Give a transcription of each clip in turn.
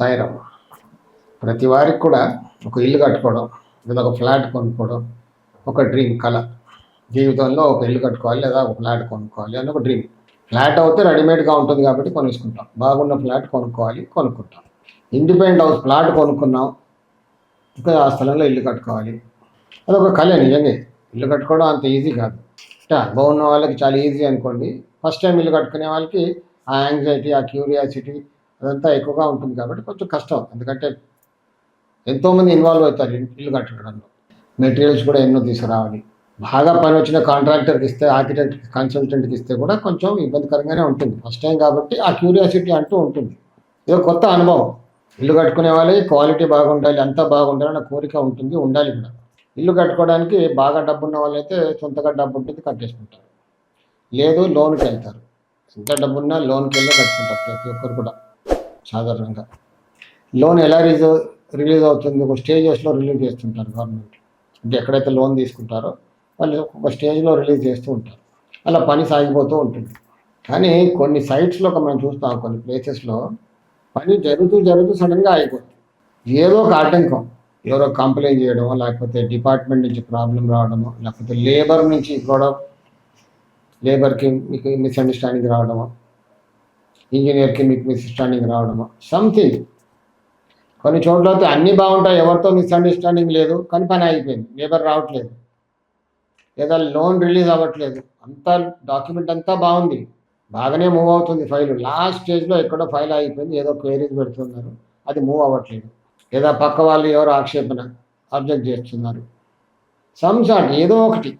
సాయిరామ్. ప్రతి వారికి కూడా ఒక ఇల్లు కట్టుకోవడం లేదా ఒక ఫ్లాట్ కొనుక్కోవడం ఒక డ్రీమ్ కళ. జీవితంలో ఒక ఇల్లు కట్టుకోవాలి లేదా ఒక ఫ్లాట్ కొనుక్కోవాలి అని ఒక డ్రీమ్. ఫ్లాట్ అయితే రెడీమేడ్గా ఉంటుంది కాబట్టి కొనుక్కుంటాం. బాగున్న ఫ్లాట్ కొనుక్కుంటాం. ఇండిపెండెంట్ హౌస్ ఫ్లాట్ కొనుక్కున్నాం, ఇంకా ఆ స్థలంలో ఇల్లు కట్టుకోవాలి. అదొక కళ. నిజంగా ఇల్లు కట్టుకోవడం అంత ఈజీ కాదు. అంటే అనుభవం ఉన్న వాళ్ళకి చాలా ఈజీ అనుకోండి. ఫస్ట్ టైం ఇల్లు కట్టుకునే వాళ్ళకి ఆ యాంగ్జైటీ, ఆ క్యూరియాసిటీ అదంతా ఎక్కువగా ఉంటుంది కాబట్టి కొంచెం కష్టం. ఎందుకంటే ఎంతోమంది ఇన్వాల్వ్ అవుతారు ఇల్లు కట్టడంలో. మెటీరియల్స్ కూడా ఎన్నో తీసుకురావాలి. బాగా పని వచ్చిన కాంట్రాక్టర్కి ఇస్తే, ఆర్కిటెక్ట్ కన్సల్టెంట్కి ఇస్తే కూడా కొంచెం ఇబ్బందికరంగానే ఉంటుంది. ఫస్ట్ టైం కాబట్టి ఆ క్యూరియాసిటీ అంటూ ఉంటుంది. ఇది కొత్త అనుభవం. ఇల్లు కట్టుకునే వాళ్ళకి క్వాలిటీ బాగుండాలి, అంతా బాగుండాలని కోరిక ఉంటుంది, ఉండాలి కూడా. ఇల్లు కట్టుకోవడానికి బాగా డబ్బు ఉన్న వాళ్ళైతే సొంతగా డబ్బు ఉంటుంది, కట్టేసుకుంటారు. లేదు లోన్కి వెళ్తారు. ఎంత డబ్బున్నా లోన్కి వెళ్ళి కట్టుకుంటారు ప్రతి ఒక్కరు కూడా. సాధారణంగా లోన్ ఎలా రిలీజ్ అవుతుంది, ఒక స్టేజెస్లో రిలీజ్ చేస్తుంటారు గవర్నమెంట్. అంటే ఎక్కడైతే లోన్ తీసుకుంటారో వాళ్ళు ఒక స్టేజ్లో రిలీజ్ చేస్తూ ఉంటారు. అలా పని సాగిపోతూ ఉంటుంది. కానీ కొన్ని సైట్స్లో మనం చూస్తాం, కొన్ని ప్లేసెస్లో పని జరుగుతూ సడన్గా అయిపోతుంది. ఏదో ఒక ఆటంకం, ఎవరో కంప్లైంట్ చేయడమో, లేకపోతే డిపార్ట్మెంట్ నుంచి ప్రాబ్లం రావడమో, లేకపోతే లేబర్ నుంచి కూడా లేబర్కి మీకు మిస్అండర్స్టాండింగ్ రావడమో, ఇంజనీర్కి మీకు మిస్అండర్స్టాండింగ్ రావడమో, సంథింగ్. కొన్ని చోట్ల అయితే అన్నీ బాగుంటాయి, ఎవరితో మిస్అండర్స్టాండింగ్ లేదు, కానీ పని అయిపోయింది, లేబర్ రావట్లేదు, లేదా లోన్ రిలీజ్ అవ్వట్లేదు. అంతా డాక్యుమెంట్ అంతా బాగుంది, బాగానే మూవ్ అవుతుంది ఫైల్. లాస్ట్ స్టేజ్లో ఎక్కడో ఫైల్ అయిపోయింది, ఏదో క్వైరీస్ పెడుతున్నారు, అది మూవ్ అవ్వట్లేదు. లేదా పక్క వాళ్ళు ఎవరో ఆక్షేపణ అబ్జెక్ట్ చేస్తున్నారు, సంసాట్ ఏదో ఒకటి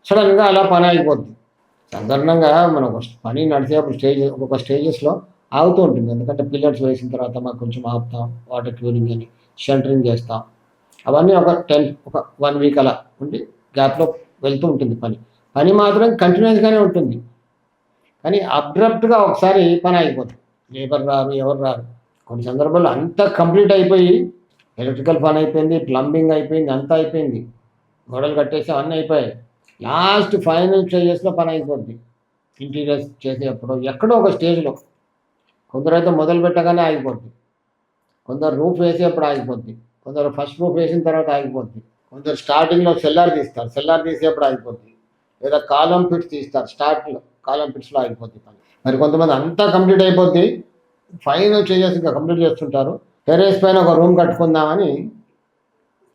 సడన్గా అలా పని అయిపోద్ది. సాధారణంగా మనం పని నడిచేప్పుడు ఒక్కొక్క స్టేజెస్లో ఆగుతూ ఉంటుంది. ఎందుకంటే పిల్లర్స్ వేసిన తర్వాత మాకు కొంచెం ఆపుతాం, వాటర్ క్యూరింగ్ అని షెల్టరింగ్ చేస్తాం. అవన్నీ ఒక 1 వీక్ అలా ఉండి గ్యాప్లో వెళ్తూ ఉంటుంది పని మాత్రం కంటిన్యూస్గానే ఉంటుంది. కానీ అబ్రప్ట్గా ఒకసారి పని అయిపోతుంది, లేబర్ రారు, ఎవరు రారు. కొన్ని సందర్భాల్లో అంతా కంప్లీట్ అయిపోయి ఎలక్ట్రికల్ పని అయిపోయింది, ప్లంబింగ్ అయిపోయింది, అంతా అయిపోయింది, గోడలు కట్టేసి అన్నీ అయిపోయాయి. లాస్ట్ ఫైనల్ స్టేజెస్లో పని అయిపోద్ది. ఇంటీరియర్స్ చేసేటప్పుడు ఎక్కడో ఒక స్టేజ్లో కొందరైతే మొదలు పెట్టగానే ఆగిపోద్ది, కొందరు రూఫ్ వేసేప్పుడు ఆగిపోద్ది, కొందరు ఫస్ట్ రూఫ్ వేసిన తర్వాత ఆగిపోద్ది, కొందరు స్టార్టింగ్లో సెల్లార్ తీస్తారు, సెల్లార్ తీసేప్పుడు ఆగిపోద్ది, లేదా కాలం పిట్స్ తీస్తారు, స్టార్ట్లో కాలం పిట్స్లో ఆగిపోద్ది పని. మరి కొంతమంది అంతా కంప్లీట్ అయిపోద్ది, ఫైనల్ స్టేజెస్ ఇంకా కంప్లీట్ చేస్తుంటారు. టెర్రస్ పైన ఒక రూమ్ కట్టుకుందామని,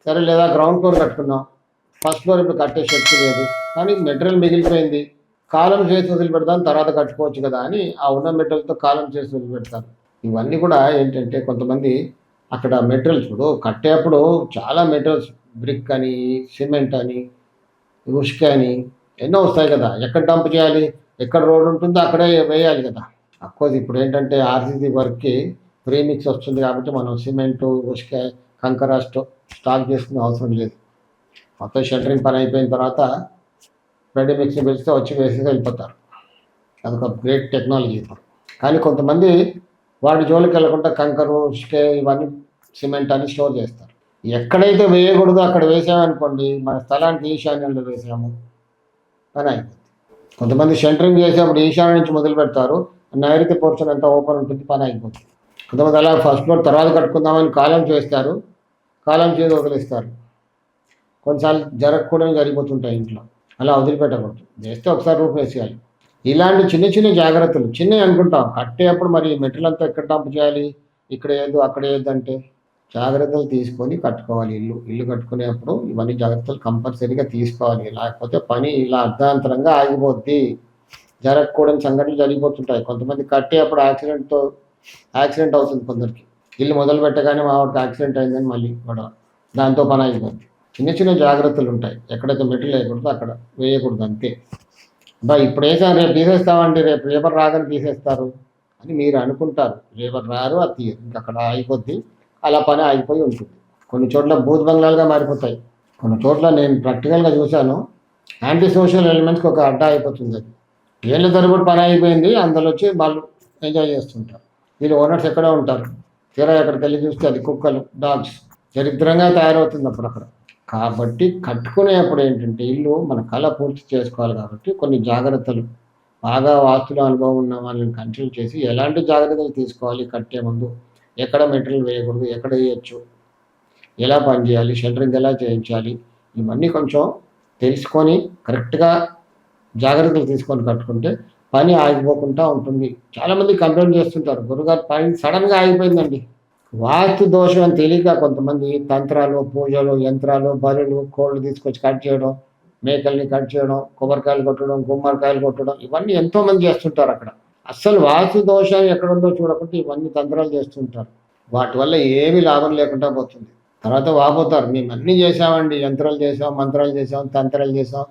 సరే లేదా గ్రౌండ్ ఫ్లోర్ కట్టుకున్నాం, ఫస్ట్ ఫ్లోర్ ఇప్పుడు కట్టే శక్తి లేదు, కానీ మెటీరియల్ మిగిలిపోయింది, కాలం చేసి వదిలిపెడతాం, తర్వాత కట్టుకోవచ్చు కదా అని ఆ ఉన్న మెటీరియల్తో కాలం చేసి వదిలిపెడతారు. ఇవన్నీ కూడా ఏంటంటే కొంతమంది అక్కడ మెటీరియల్స్ ఇప్పుడు కట్టేప్పుడు చాలా మెటీరియల్స్, బ్రిక్ అని, సిమెంట్ అని, ఉష్క అని ఎన్నో వస్తాయి కదా. ఎక్కడ డంప్ చేయాలి, ఎక్కడ రోడ్ ఉంటుందో అక్కడే వేయాలి కదా. అఫ్కోర్స్ ఇప్పుడు ఏంటంటే ఆర్సీసీ వర్క్కి ప్రీమిక్స్ వస్తుంది కాబట్టి మనం సిమెంటు, ఉష్క, కంకర స్టాక్ చేసుకునే అవసరం లేదు. మొత్తం షెల్టరింగ్ పని అయిపోయిన తర్వాత రెడీ మిక్స్ పెడితే వచ్చి వేసి వెళ్ళిపోతారు. అదొక గ్రేట్ టెక్నాలజీ ఇప్పుడు. కానీ కొంతమంది వాటి జోలికి వెళ్ళకుండా కంకరు, ఉష్క, ఇవన్నీ సిమెంట్ అని స్టోర్ చేస్తారు. ఎక్కడైతే వేయకూడదో అక్కడ వేసామనుకోండి, మన స్థలానికి ఈశాన్యంలో వేసాము, పని అయిపోతుంది. కొంతమంది షెల్టరింగ్ చేసేప్పుడు ఈశాన్యం నుంచి మొదలు పెడతారు, నైరుతి పోర్షన్ అంతా ఓపెన్ ఉంటుంది, పని అయిపోతుంది. కొంతమంది అలా ఫస్ట్ ఫ్లోర్ తర్వాత కట్టుకుందామని కాలం చేస్తారు, కాలం చేసి వదిలేస్తారు. కొన్నిసార్లు జరగకూడని జరిగిపోతుంటాయి ఇంట్లో, అలా వదిలిపెట్టకూడదు, చేస్తే ఒకసారి రూప్ వేసేయాలి. ఇలాంటి చిన్న జాగ్రత్తలు, చిన్నవి అనుకుంటాం. కట్టేటప్పుడు మరి మెటీరియల్ అంతా ఎక్కడ డంప్ చేయాలి, ఇక్కడ ఏదో అక్కడ ఏదంటే జాగ్రత్తలు తీసుకొని కట్టుకోవాలి. ఇల్లు కట్టుకునేప్పుడు ఇవన్నీ జాగ్రత్తలు కంపల్సరీగా తీసుకోవాలి. లేకపోతే పని ఇలా అర్ధాంతరంగా ఆగిపోద్ది. జరగకూడని సంఘటనలు జరిగిపోతుంటాయి. కొంతమంది కట్టేటప్పుడు యాక్సిడెంట్ అవుతుంది కొందరికి. ఇల్లు మొదలు పెట్టగానే మా వాడికి యాక్సిడెంట్ అయిందని మళ్ళీ గొడవ, దాంతో పని అయిపోద్ది. చిన్న జాగ్రత్తలు ఉంటాయి. ఎక్కడైతే మెటీరియల్ వేయకూడదో అక్కడ వేయకూడదు, అంతే. ఇప్పుడు వేసాను, రేపు తీసేస్తామంటే రేపు లేబర్ రాదని తీసేస్తారు అని మీరు అనుకుంటారు. లేబర్ రారు, అది తీయరు, ఇంకా అక్కడ అయిపోద్ది. అలా పని ఆగిపోయి ఉంటుంది. కొన్ని చోట్ల బూత్ బంగ్లాలుగా మారిపోతాయి. కొన్ని చోట్ల నేను ప్రాక్టికల్గా చూశాను, యాంటీ సోషల్ ఎలిమెంట్స్కి ఒక అడ్డా అయిపోతుంది. అది ఏళ్ళ తరబడి పని అయిపోయింది, అందులో వచ్చి వాళ్ళు ఎంజాయ్ చేస్తుంటారు. వీళ్ళు ఓనర్స్ ఎక్కడే ఉంటారు, తీరా ఎక్కడికి వెళ్ళి చూస్తే అది కుక్కలు, డాగ్స్ దరిద్రంగా తయారవుతుంది అప్పుడు అక్కడ. కాబట్టి కట్టుకునేప్పుడు ఏంటంటే ఇల్లు మన కళ పూర్తి చేసుకోవాలి కాబట్టి కొన్ని జాగ్రత్తలు, బాగా వాస్తుల అనుభవం ఉన్న వాళ్ళని కన్సల్ట్ చేసి ఎలాంటి జాగ్రత్తలు తీసుకోవాలి కట్టే ముందు, ఎక్కడ మెటీరియల్ వేయకూడదు, ఎక్కడ వేయచ్చు, ఎలా పని చేయాలి, షెల్టరింగ్ ఎలా చేయించాలి, ఇవన్నీ కొంచెం తెలుసుకొని కరెక్ట్గా జాగ్రత్తలు తీసుకొని కట్టుకుంటే పని ఆగిపోకుండా ఉంటుంది. చాలామంది కంప్లైంట్ చేస్తుంటారు, గురుగారు పని సడన్గా ఆగిపోయిందండి. వాస్తు దోషం అని తెలియక కొంతమంది తంత్రాలు, పూజలు, యంత్రాలు, బలులు, కోళ్ళు తీసుకొచ్చి కట్ చేయడం, మేకల్ని కట్ చేయడం, కొబ్బరికాయలు కొట్టడం, గుమ్మడికాయలు కొట్టడం, ఇవన్నీ ఎంతోమంది చేస్తుంటారు అక్కడ. అస్సలు వాస్తు దోషం ఎక్కడుందో చూడకుండా ఇవన్నీ తంత్రాలు చేస్తుంటారు. వాటి వల్ల ఏమీ లాభం లేకుండా పోతుంది. తర్వాత వాపోతారు, మేము అన్నీ చేసామండి, యంత్రాలు చేసాం, మంత్రాలు చేసాం, తంత్రాలు చేసాం,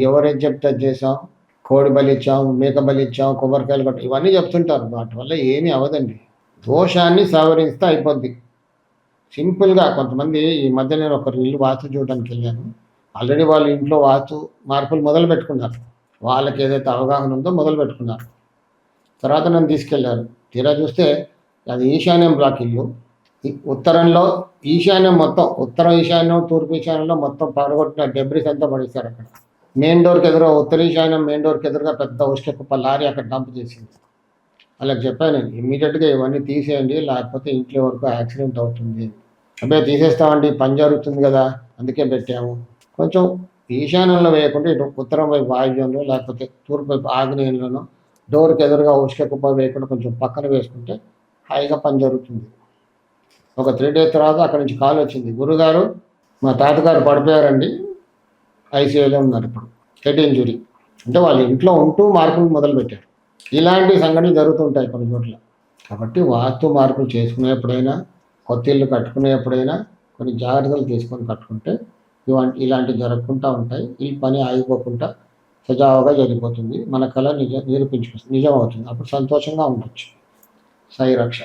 ఎవరేం చెప్తే అది చేసాం, కోడి బలి ఇచ్చాం, మేక బలి ఇచ్చాం, కొబ్బరికాయలు కొట్టాం, ఇవన్నీ చెప్తుంటారు. వాటి వల్ల ఏమీ అవ్వదండి. దోషాన్ని సవరిస్తే అయిపోద్ది సింపుల్గా. కొంతమంది ఈ మధ్య నేను ఒకరి ఇల్లు వాస్తు చూడడానికి వెళ్ళాను. ఆల్రెడీ వాళ్ళ ఇంట్లో వాస్తు మార్పులు మొదలు పెట్టుకున్నారు. వాళ్ళకి ఏదైతే అవగాహన ఉందో మొదలు పెట్టుకున్నారు. తర్వాత నన్ను తీసుకెళ్లారు. తీరా చూస్తే అది ఈశాన్యం బ్లాక్ ఇల్లు. ఉత్తరంలో ఈశాన్యం మొత్తం, ఉత్తరం ఈశాన్యం, తూర్పు ఈశాన్యంలో మొత్తం పడగొట్టిన డెబ్రిస్ అంతా పడేశారు అక్కడ. మెయిన్ డోర్కి ఎదురుగా, ఉత్తర ఈశాన్యం మెయిన్ డోర్కి ఎదురుగా పెద్ద ఉష్క కుప్ప లారీ అక్కడ డంప్ చేసింది. వాళ్ళకి చెప్పాను, ఇమ్మీడియట్గా ఇవన్నీ తీసేయండి, లేకపోతే ఇంట్లో వరకు యాక్సిడెంట్ అవుతుంది. అబ్బాయి తీసేస్తామండి, పని జరుగుతుంది కదా అందుకే పెట్టాము. కొంచెం ఈశాన్యంలో వేయకుండా ఇటు ఉత్తరం వైపు వాయువ్యంలో, లేకపోతే తూర్పు వైపు ఆగ్నేయంలోనో డోర్కి ఎదురుగా ఉష్క కుప్ప వేయకుండా కొంచెం పక్కన వేసుకుంటే హాయిగా పని జరుగుతుంది. ఒక 3 days తర్వాత అక్కడి నుంచి కాల్ వచ్చింది, గురుగారు మా తాతగారు పడిపోయారండి, ఐసీయూలో ఉన్నారు ఇప్పుడు, హెడ్ ఇంజురీ. అంటే వాళ్ళు ఇంట్లో ఉంటూ మార్పులు మొదలుపెట్టారు. ఇలాంటి సంఘటనలు జరుగుతుంటాయి కొన్ని చోట్ల. కాబట్టి వాస్తు మార్పులు చేసుకునేప్పుడైనా, కొత్త ఇల్లు కట్టుకునేప్పుడైనా కొన్ని జాగ్రత్తలు తీసుకొని కట్టుకుంటే ఇలాంటివి జరగకుండా ఉంటాయి. ఈ పని ఆగిపోకుండా సజావుగా జరిగిపోతుంది. మన కళ నిజం అవుతుంది. అప్పుడు సంతోషంగా ఉండొచ్చు. సాయి రక్ష.